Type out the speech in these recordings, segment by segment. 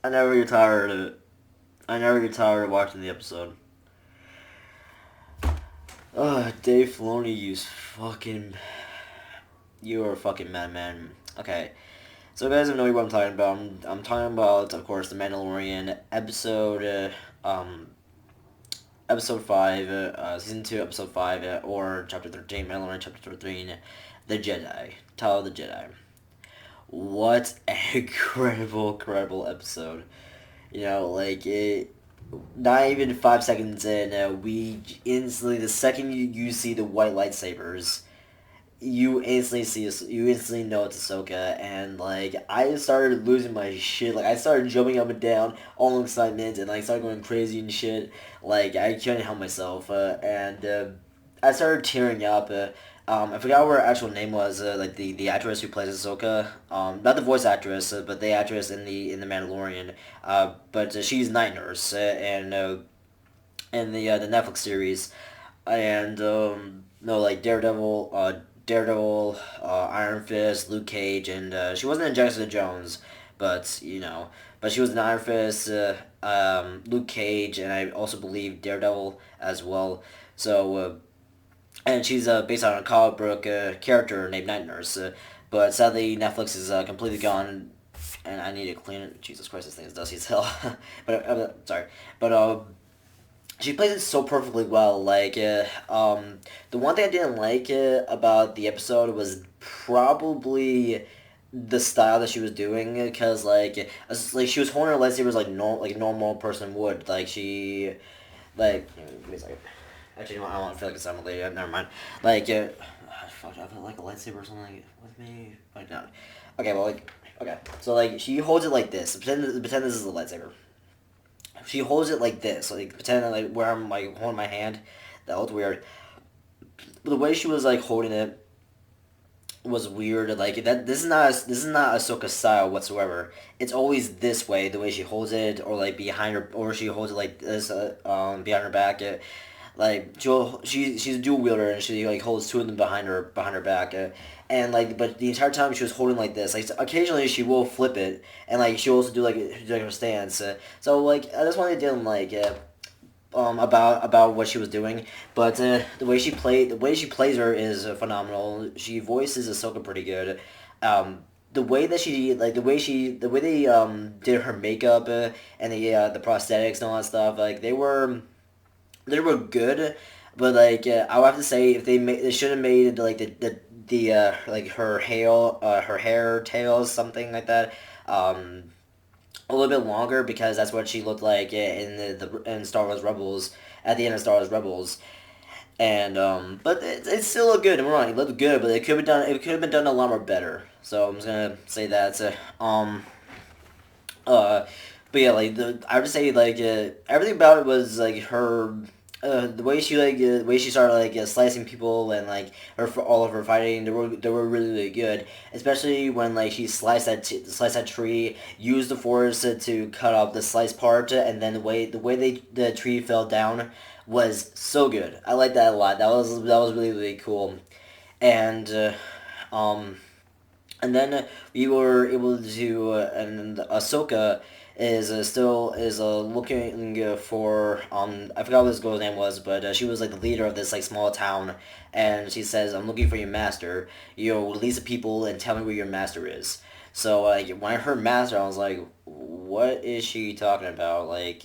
I never get tired of it. I never get tired of watching the episode. Dave Filoni, you are a fucking madman. Okay, so you guys don't know what I'm talking about. I'm talking about, of course, the Mandalorian episode 5, season 2, episode 5, or chapter 13, Mandalorian chapter 13, the Jedi, Tale of the Jedi. What an incredible episode. Like it. Not even 5 seconds in, we instantly, the second you see the white lightsabers, you instantly know it's Ahsoka, and like I started losing my shit. Like I started jumping up and down, all in excitement, and like started going crazy and shit. Like I couldn't help myself, and I started tearing up. I forgot what her actual name was. Like the actress who plays Ahsoka. Not the voice actress, but the actress in the Mandalorian. But she's Night Nurse, and in the Netflix series, and no, like Daredevil, Iron Fist, Luke Cage, and she wasn't in Jessica Jones, but but she was in Iron Fist, Luke Cage, and I also believe Daredevil as well. So, and she's based on a comic book character named Night Nurse, but sadly Netflix is completely gone, and I need to clean it. Jesus Christ, this thing is dusty as hell. But sorry, but she plays it so perfectly well. Like, the one thing I didn't like about the episode was probably the style that she was doing, because like she was holding her lightsabers like a normal person would. Like she, like, give me a second. Actually, I don't want to feel like it's sounded later. Never mind. Like, fuck, I feel like a lightsaber or something with me. Like, no. Okay, well, like, okay. So like she holds it like this. Pretend this is a lightsaber. She holds it like this, like pretend like where I'm like holding my hand. That looked weird. But the way she was like holding it was weird. Like that, this is not Ahsoka style whatsoever. It's always this way, the way she holds it, or like behind her, or she holds it like this, behind her back. Like she's a dual wielder, and she like holds two of them behind her back. But the entire time she was holding like this. Like occasionally she will flip it, and like she'll also do like her stance. So like that's one thing I didn't like. About what she was doing, but the way she plays her is phenomenal. She voices Ahsoka pretty good. The way that she like the way they did her makeup, and the prosthetics and all that stuff, like they were good, but like I would have to say if they should have made like the like her hair tails, something like that, a little bit longer, because that's what she looked like in in Star Wars Rebels, at the end of Star Wars Rebels. And but it still looked good. I'm wrong, it looked good, but it could have been done a lot more better. So I'm just gonna say that. Uh, but yeah, like I would say like everything about it was like her. The way she started like slicing people, and like for all of her fighting, they were really good. Especially when like she sliced that tree, used the force to cut off the sliced part, and then the way the tree fell down was so good. I like that a lot. That was really cool. And um and then we were able to and Ahsoka is looking for I forgot what this girl's name was, but she was like the leader of this like small town, and she says, "I'm looking for your master. Release the people and tell me where your master is." So like when I heard master, I was like, "What is she talking about?" Like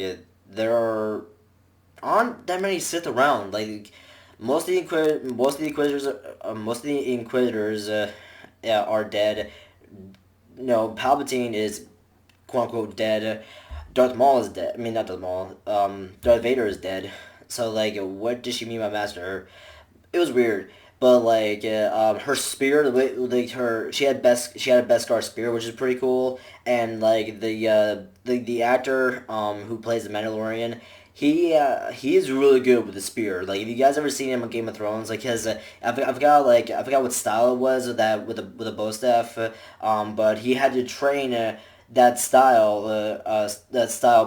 there aren't that many Sith around. Like most of the Inquisitors yeah, are dead. No, Palpatine is quote unquote dead. Darth Maul is dead. I mean, not Darth Maul. Darth Vader is dead. So like, what did she mean by master? It was weird. But like, her spear, the way like she had a Beskar spear, which is pretty cool. And like the actor who plays the Mandalorian, he is really good with the spear. Like if you guys ever seen him on Game of Thrones, like his I forgot what style it was with the bow staff. But he had to train. that style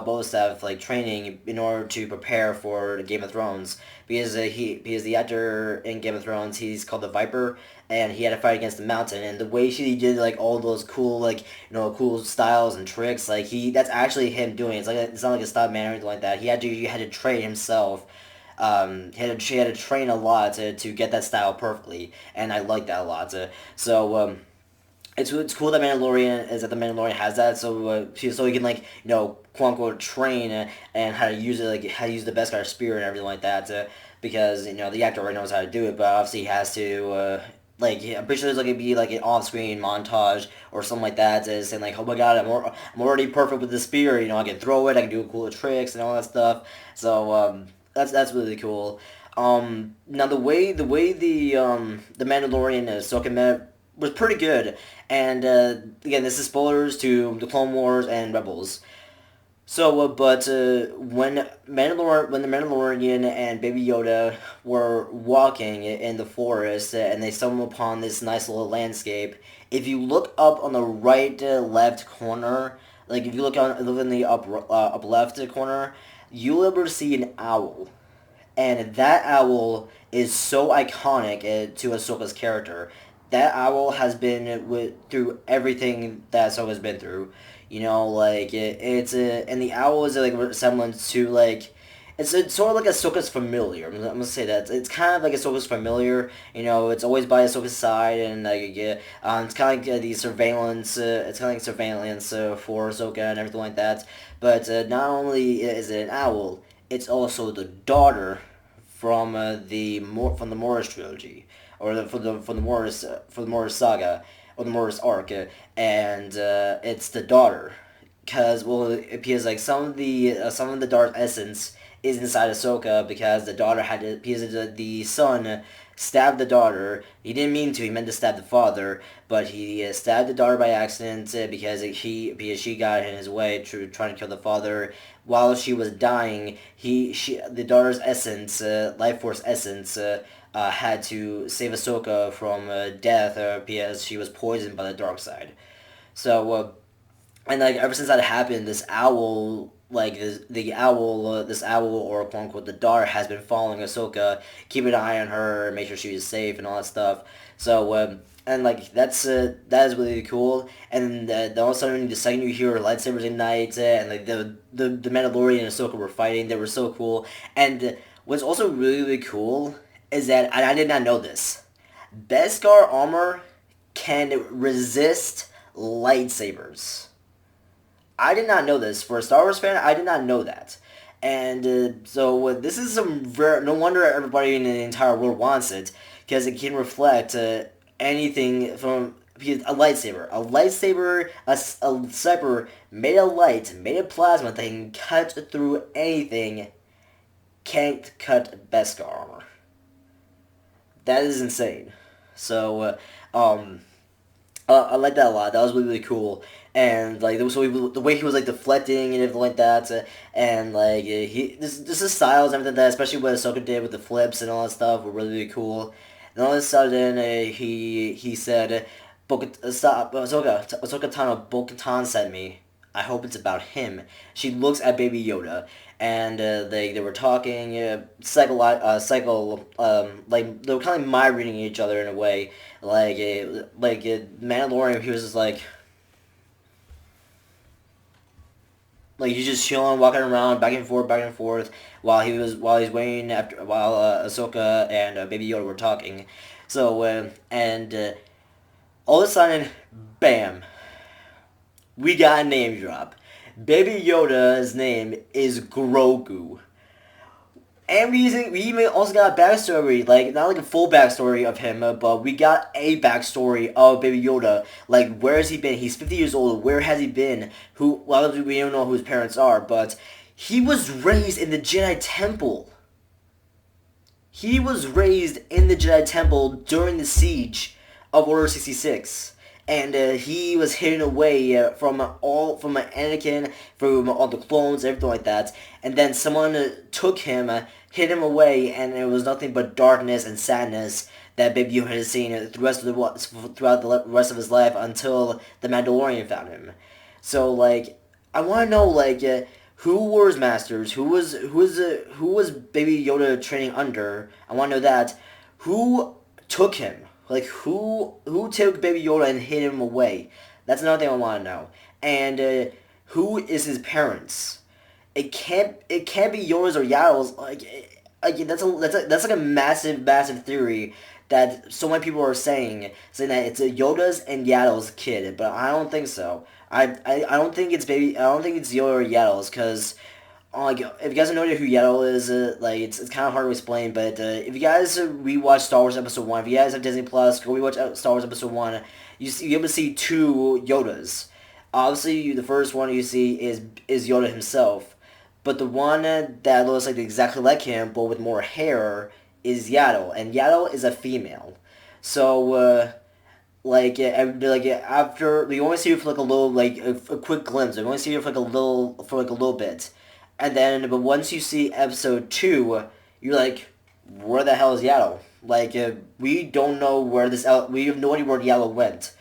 bow staff like training in order to prepare for the Game of Thrones because the actor in Game of Thrones, he's called the Viper, and he had to fight against the Mountain, and the way she did like all those cool cool styles and tricks, like he that's actually him doing it. It's not like a style man or anything like that. He had to train himself. He had to train a lot to get that style perfectly, and I like that a lot. It's cool that the Mandalorian has that, so he can quote unquote train and how to use it, like how to use the Beskar spear and everything like that, because the actor already knows how to do it, but obviously he has to. I'm pretty sure there's gonna be like an off-screen montage or something like that, saying like, "Oh my God, I'm already perfect with the spear. I can throw it, I can do cool tricks and all that stuff." That's really cool. Now the Mandalorian and Ahsoka met was pretty good. And again, this is spoilers to the Clone Wars and Rebels. When the Mandalorian and Baby Yoda were walking in the forest and they stumbled upon this nice little landscape, if you look up on the right left corner, like if you look in the up left corner, you'll able to see an owl, and that owl is so iconic to Ahsoka's character. That owl has been through everything that Ahsoka's been through. And the owl is like a resemblance to it's sort of like Ahsoka's familiar. I'm gonna say that it's kind of like Ahsoka's familiar. It's always by Ahsoka's side, and it's kind of like the surveillance. It's kind of like surveillance for Ahsoka and everything like that. But not only is it an owl, it's also the daughter from the Morris trilogy, or from the Morris saga, or the Morris arc, and it's the daughter, because like some of the dark essence is inside Ahsoka, because the son stabbed the daughter. He didn't mean to. He meant to stab the father, but he stabbed the daughter by accident, because she got in his way trying to kill the father while she was dying. The daughter's essence, life force essence, had to save Ahsoka from death, because she was poisoned by the dark side. And ever since that happened, this owl, this owl, or quote unquote the daughter, has been following Ahsoka, keeping an eye on her, make sure she was safe and all that stuff. That is really cool. And then all of a sudden, the second you hear lightsabers ignite, and the Mandalorian and Ahsoka were fighting, they were so cool. And what's also really, really cool is that, and I did not know this, Beskar armor can resist lightsabers. I did not know this. For a Star Wars fan, I did not know that. And this is no wonder everybody in the entire world wants it, because it can reflect anything from a lightsaber. A sniper made of light, made of plasma that can cut through anything, can't cut Beskar armor. That is insane. I like that a lot. That was really, really cool. And the way he was deflecting and everything like that, and his styles and everything like that, especially what Ahsoka did with the flips and all that stuff, were really, really cool. And all of a sudden, he said, "Stop, Ahsoka Tano, Bo-Katan sent me. I hope it's about him." She looks at Baby Yoda, and they were talking, they were kind of mind reading each other in a way, Mandalorian. He was just he's just chilling, walking around, back and forth, while he's waiting while Ahsoka and Baby Yoda were talking. All of a sudden, bam, we got a name drop. Baby Yoda's name is Grogu. And we even also got a backstory, not a full backstory of him, but we got a backstory of Baby Yoda. Where has he been? He's 50 years old. Where has he been? We don't know who his parents are, but he was raised in the Jedi Temple. He was raised in the Jedi Temple during the siege of Order 66. And he was hidden away from Anakin, from all the clones, everything like that. And then someone took him, hid him away, and it was nothing but darkness and sadness that Baby Yoda had seen throughout the rest of his life, until the Mandalorian found him. So like, I want to know like who were his masters, who was Baby Yoda training under. I want to know that. Who took him? Like who took Baby Yoda and hid him away? That's another thing I want to know. And who is his parents? It can't be yours or Yaddle's. Like that's like a massive theory that so many people are saying that it's a Yoda's and Yaddle's kid, but I don't think so. I don't think it's baby. I don't think it's Yoda or Yaddle's because. Like, if you guys don't know who Yaddle is, like, it's kind of hard to explain, but if you guys rewatch Star Wars Episode 1, if you guys have Disney Plus, go rewatch Star Wars Episode 1, you're able to see two Yodas. Obviously, the first one you see is Yoda himself, but the one that looks like exactly like him, but with more hair, is Yaddle, and Yaddle is a female. So, after we only see her for like a little a quick glimpse. We only see her for like a little bit, and then but once you see episode 2, you're like, where the hell is Yaddle? Like we don't know where we have no idea where Yaddle went.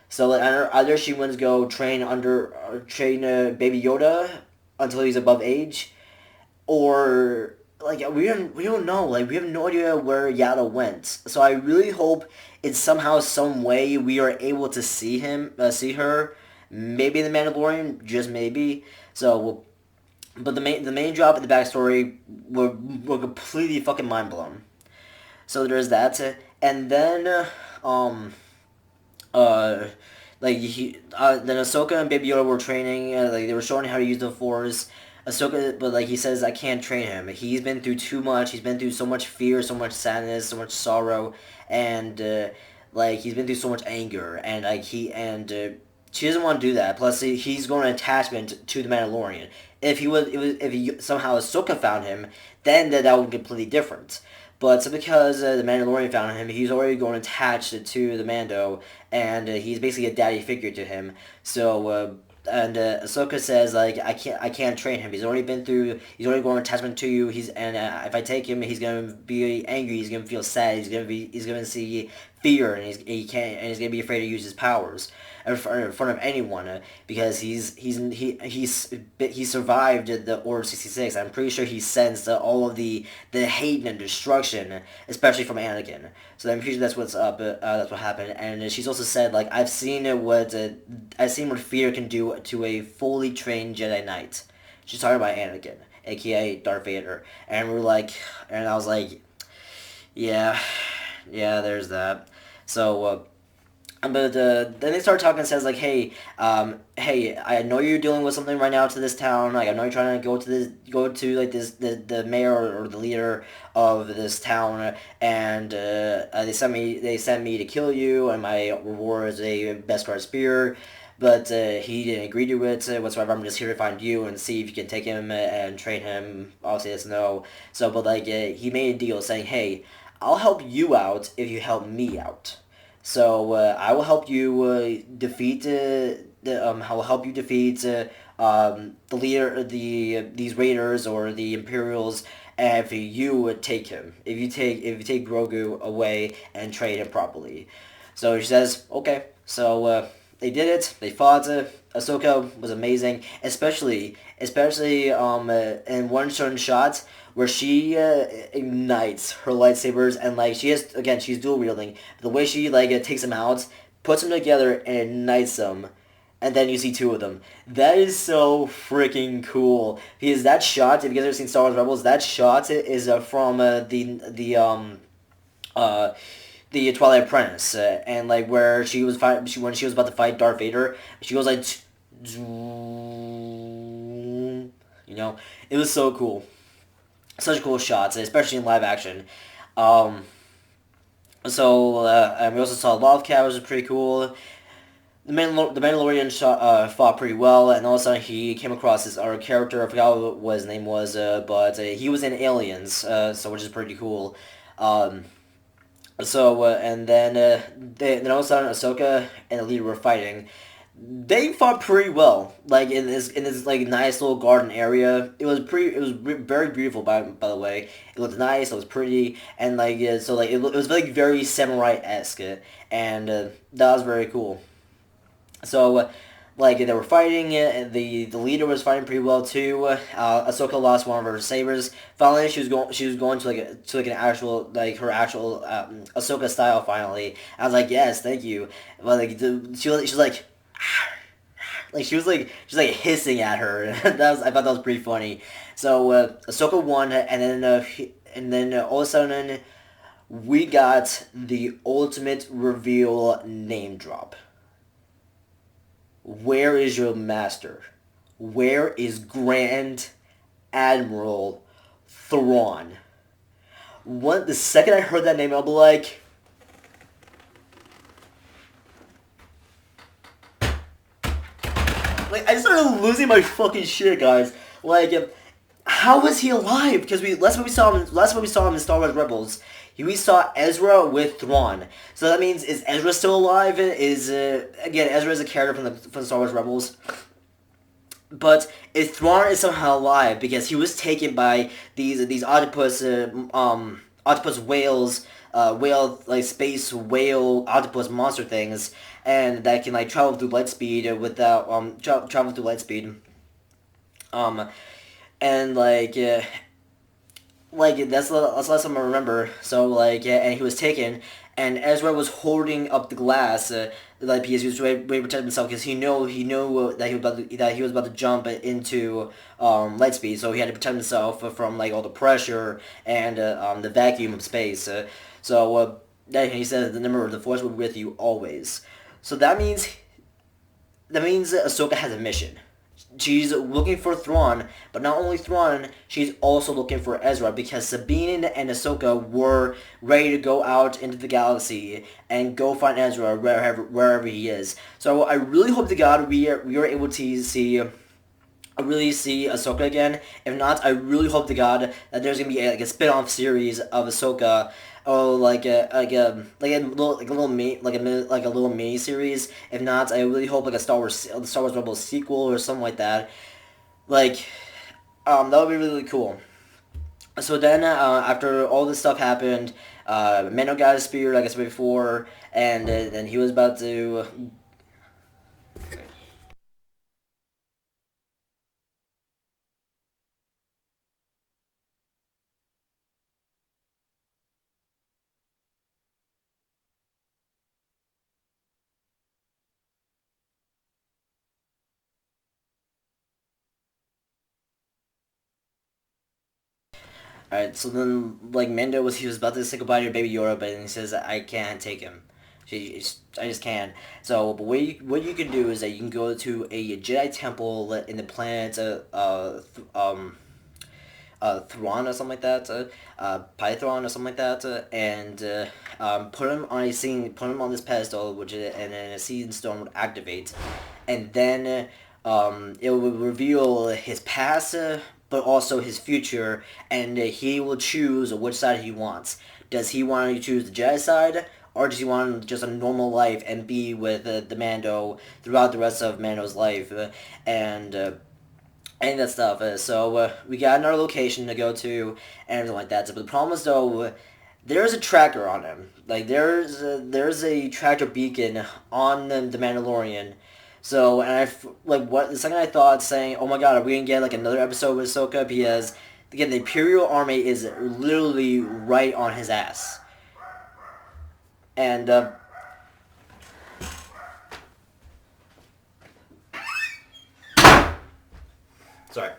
So like either she went to go train Baby Yoda until he's above age, or like we don't know. Like we have no idea where Yaddle went. So I really hope in somehow some way we are able to see her, maybe in the Mandalorian, just maybe. So, but the main drop in the backstory were completely fucking mind blown. So there's that, and then uh then Ahsoka and Baby Yoda were training. Like they were showing how to use the Force. Ahsoka, but like he says, I can't train him. He's been through too much. He's been through so much fear, so much sadness, so much sorrow, and like he's been through so much anger. And like she doesn't want to do that. Plus, he's going an attachment to the Mandalorian. If he somehow Ahsoka found him, then that would be completely different. But so because the Mandalorian found him, he's already going attached to the Mando, and he's basically a daddy figure to him. So and Ahsoka says like I can't train him. He's already going attachment to you. If I take him, he's gonna be angry. He's gonna feel sad. He's gonna see fear, and he's gonna be afraid to use his powers in front of anyone because he survived the Order 66. I'm pretty sure he sensed all of the hate and destruction, especially from Anakin. So I'm pretty sure that's what's up. That's what happened. And she's also said like I've seen what fear can do to a fully trained Jedi Knight. She's talking about Anakin, aka Darth Vader, and I was like, yeah, there's that. So. But then they start talking and says like, hey, I know you're dealing with something right now to this town. Like I know you're trying to go to like the mayor or the leader of this town, and they sent me to kill you, and my reward is a Beskar spear. But he didn't agree to it whatsoever. I'm just here to find you and see if you can take him and train him. Obviously, it's no. So, but like he made a deal saying, hey, I'll help you out if you help me out. So I will help you defeat I will help you defeat the leader, these raiders or the Imperials. If you take him, if you take Grogu away and train him properly. So she says, okay. So they did it. They fought. Ahsoka was amazing, especially in one certain shot where she ignites her lightsabers and like she's dual wielding. The way she takes them out, puts them together and ignites them, and then you see two of them. That is so freaking cool because that shot, if you guys ever seen Star Wars Rebels, that shot is from the Twilight Apprentice, and like where when she was about to fight Darth Vader, she goes like, it was so cool, such cool shots, especially in live action. Um, and we also saw Lothcat, which was pretty cool. The Mandalorian fought pretty well, and all of a sudden he came across this other character. I forgot what his name was, but he was in Aliens, which is pretty cool. And then all of a sudden Ahsoka and the leader were fighting. They fought pretty well, like in this like nice little garden area. Very beautiful by the way. It looked nice. It was pretty, and it was like very samurai esque, and that was very cool. So, like they were fighting. The leader was fighting pretty well too. Ahsoka lost one of her sabers. Finally, she was going to an actual like her actual Ahsoka style. Finally, I was like, yes, thank you. But like she was like. Like she was like hissing at her. I thought that was pretty funny. So Ahsoka won, and then all of a sudden we got the ultimate reveal name drop. Where is your master? Where is Grand Admiral Thrawn? The second I heard that name, I'll be like, I started losing my fucking shit, guys. Like, how is he alive? Because last time we saw him in Star Wars Rebels, we saw Ezra with Thrawn. So that means, is Ezra still alive? Again, Ezra is a character from the Star Wars Rebels. But if Thrawn is somehow alive because he was taken by these octopus whales, like space whale octopus monster things, and that can like travel through light speed without travel through light speed. And like that's the last time I remember. So like and he was taken, and Ezra was holding up the glass, like because he was ready to protect himself because he knew that he was about to jump into light speed, so he had to protect himself from like all the pressure and the vacuum of space. Then he said, "Remember, the Force will be with you always." So that means Ahsoka has a mission. She's looking for Thrawn, but not only Thrawn, she's also looking for Ezra because Sabine and Ahsoka were ready to go out into the galaxy and go find Ezra wherever he is. So I really hope to God we are able to see Ahsoka again. If not, I really hope to God that there's gonna be like a spin-off series of Ahsoka, or like a little mini series. If not, I really hope like a Star Wars Rebels sequel or something like that. Like, that would be really cool. So then, after all this stuff happened, Mando got his spear, like I said before, and then he was about to. Alright, so then, like, he was about to say goodbye to your baby Yoda, but he says, I can't take him. I just can't. So, but what you can do is that you can go to a Jedi temple in the planet, Thrawn or something like that, Python or something like that, and put him on this pedestal, and then a seed stone would activate, and then it will reveal his past, but also his future, and he will choose which side he wants. Does he want to choose the Jedi side, or does he want just a normal life and be with the Mando throughout the rest of Mando's life, and that stuff. So we got another location to go to and everything like that. So, but the problem is though, there's a tracker on him. Like there's a tracker beacon on the Mandalorian. So and the second I thought saying, oh my god, are we gonna get like another episode with Ahsoka, because again the Imperial Army is literally right on his ass. And sorry.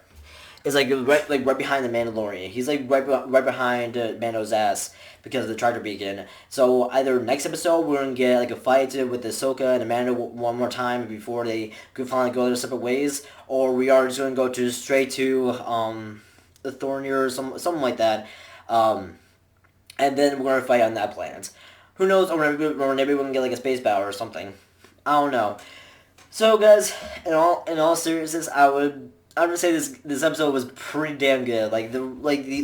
Is right behind the Mandalorian. He's like right behind Mando's ass because of the Charger Beacon. So either next episode we're gonna get like a fight with Ahsoka and Amanda one more time before they could finally go their separate ways, or we are just gonna go straight to the Thornier or something like that, and then we're gonna fight on that planet. Who knows? Or maybe we're gonna get like a space battle or something. I don't know. So guys, in all seriousness, I would say this episode was pretty damn good.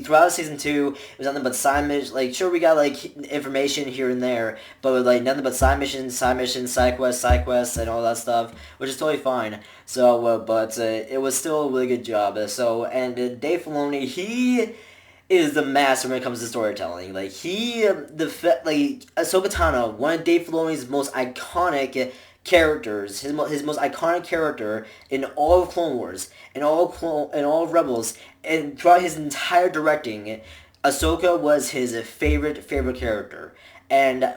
Throughout season 2, it was nothing but side missions. Like sure we got like information here and there, but like nothing but side missions, side quests, and all that stuff, which is totally fine. So, but it was still a really good job. And Dave Filoni, he is the master when it comes to storytelling. Like Ahsoka Tano, one of Dave Filoni's most iconic characters, his most iconic character in all of Clone Wars, in all of Rebels, and throughout his entire directing, Ahsoka was his favorite character. And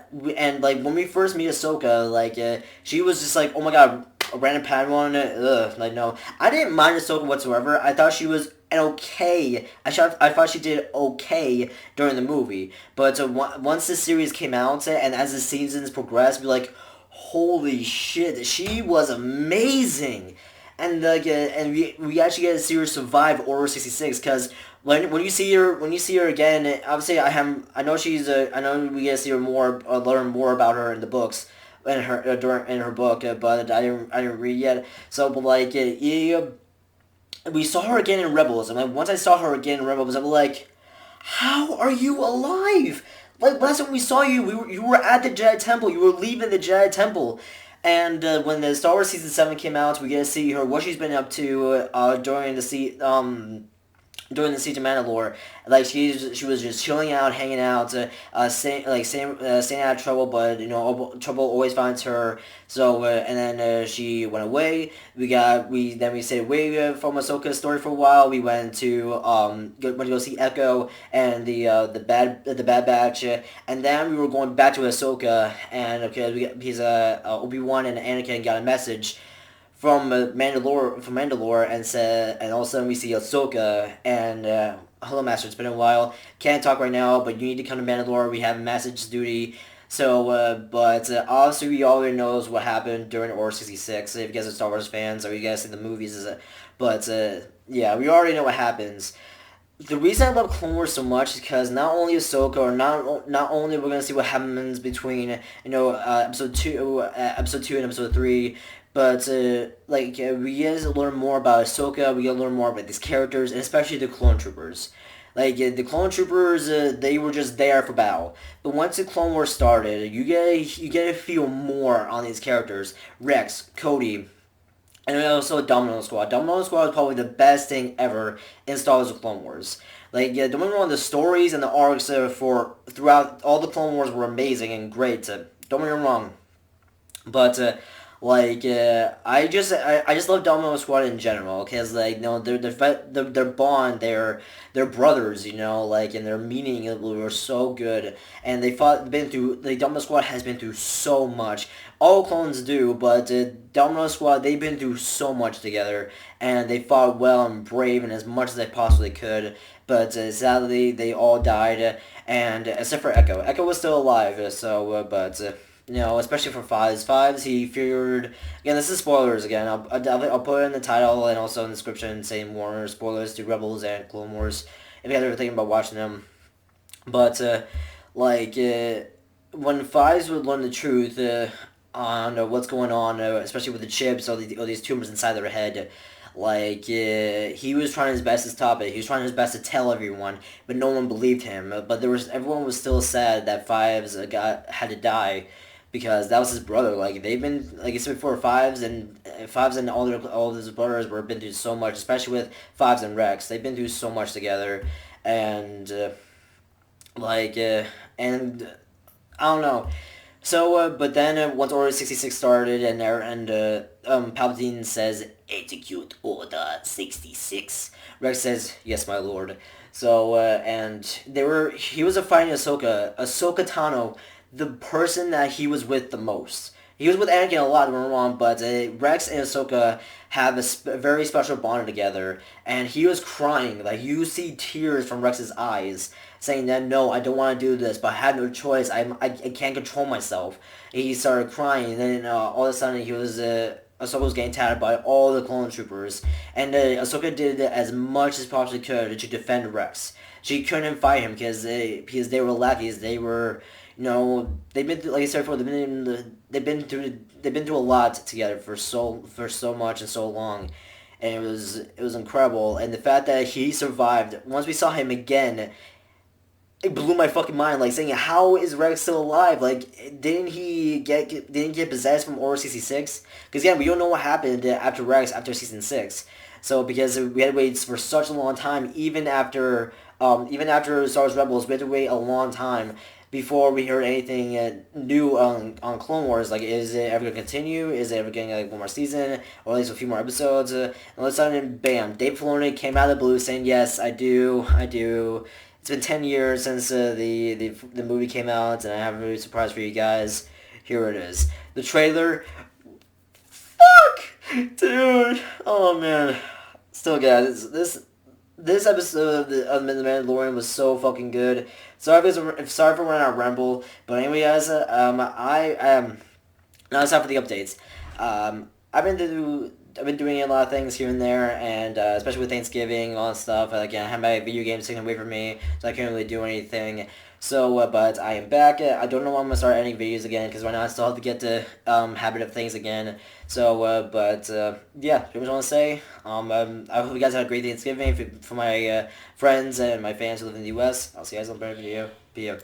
like when we first meet Ahsoka, like she was just like, oh my god, a random Padawan. Ugh, like no, I didn't mind Ahsoka whatsoever. I thought she was an okay. I thought she did okay during the movie. But once the series came out and as the seasons progressed, we like, holy shit, she was amazing. And we actually get to see her survive Order 66 because when you see her again, obviously I know I know we get to see her more, learn more about her in the books, in her book, but I didn't read yet. So but like we saw her again in Rebels, and like once I saw her again in Rebels, I'm like, how are you alive? Like last time we saw you, you were at the Jedi Temple, you were leaving the Jedi Temple. And when the Star Wars Season 7 came out, we get to see her, what she's been up to during the Siege of Mandalore. Like she was just chilling out, hanging out, staying out of trouble, but trouble always finds her. So and then she went away. We stayed away from Ahsoka's story for a while. We went to go see Echo and the Bad Batch, and then we were going back to Ahsoka, and because Obi-Wan and Anakin got a message from Mandalore, and all of a sudden we see Ahsoka, and hello Master, it's been a while, can't talk right now, but you need to come to Mandalore, we have a message duty. So, but obviously we already knows what happened during Order 66, if you guys are Star Wars fans, or you guys see the movies, but yeah, we already know what happens. The reason I love Clone Wars so much is because not only Ahsoka, or not only we're gonna see what happens between episode two and episode 3, but we get to learn more about Ahsoka. We get to learn more about these characters, and especially the clone troopers. Like the clone troopers, they were just there for battle. But once the Clone Wars started, you get to feel more on these characters: Rex, Cody, and also Domino Squad. Domino Squad is probably the best thing ever in Star Wars Clone Wars. Like, don't get me wrong, the stories and the arcs for throughout all the Clone Wars were amazing and great. Don't get me wrong, but I just love Domino Squad in general because their bond, they're brothers, and their meaning were so good, and the Domino Squad has been through so much. All clones do, but Domino Squad, they've been through so much together, and they fought well and brave and as much as they possibly could. But sadly, they all died, and except for Echo. Echo was still alive, but. Especially for Fives, he figured, again, this is spoilers again, I'll put it in the title and also in the description saying more spoilers to Rebels and Clone Wars, if you guys are thinking about watching them. But, when Fives would learn the truth on what's going on, especially with the chips, all these tumors inside their head, he was trying his best to stop it. He was trying his best to tell everyone, but no one believed him. But everyone was still sad that Fives had to die, because that was his brother. They've been, like I said before, Fives and all his brothers were been through so much, especially with Fives and Rex. They've been through so much together, and and I don't know. So, but then once Order 66 started, and Palpatine says, "Execute Order 66." Rex says, "Yes, my lord." So, and he was fighting Ahsoka Tano, the person that he was with the most. He was with Anakin a lot, don't get me wrong, but Rex and Ahsoka have a very special bond together, and he was crying. Like, you see tears from Rex's eyes, saying that, no, I don't want to do this, but I have no choice. I can't control myself. He started crying, and then all of a sudden Ahsoka was getting tattered by all the clone troopers, and Ahsoka did as much as possibly could to defend Rex. She couldn't fight him because they were lackeys. They were, they've been through, like I said before, they've been through a lot together for so much and so long, and it was incredible. And the fact that he survived, once we saw him again, it blew my fucking mind. Like, saying, how is Rex still alive? Like, didn't he get possessed from Order 66? Because again, we don't know what happened after Rex after season 6. So because we had to wait for such a long time, even after Star Wars Rebels, we had to wait a long time before we heard anything new on Clone Wars. Like, is it ever gonna continue? Is it ever getting like one more season, or at least a few more episodes? And all of a sudden, bam! Dave Filoni came out of the blue saying, "Yes, I do, I do." It's been 10 years since the movie came out, and I have a really surprise for you guys. Here it is, the trailer. Fuck, dude. Oh man. Still, guys, this episode of the Mandalorian was so fucking good. Sorry for running out ramble, but anyway, guys, now it's time for the updates. I've been doing a lot of things here and there, and especially with Thanksgiving, all that stuff. Again, I have my video games taken away from me, so I can't really do anything. So, but I am back. I don't know when I'm gonna start editing videos again, because right now I still have to get the habit of things again. So, yeah, that's what I want to say. I hope you guys had a great Thanksgiving for my friends and my fans who live in the U.S. I'll see you guys on the next video. Peace.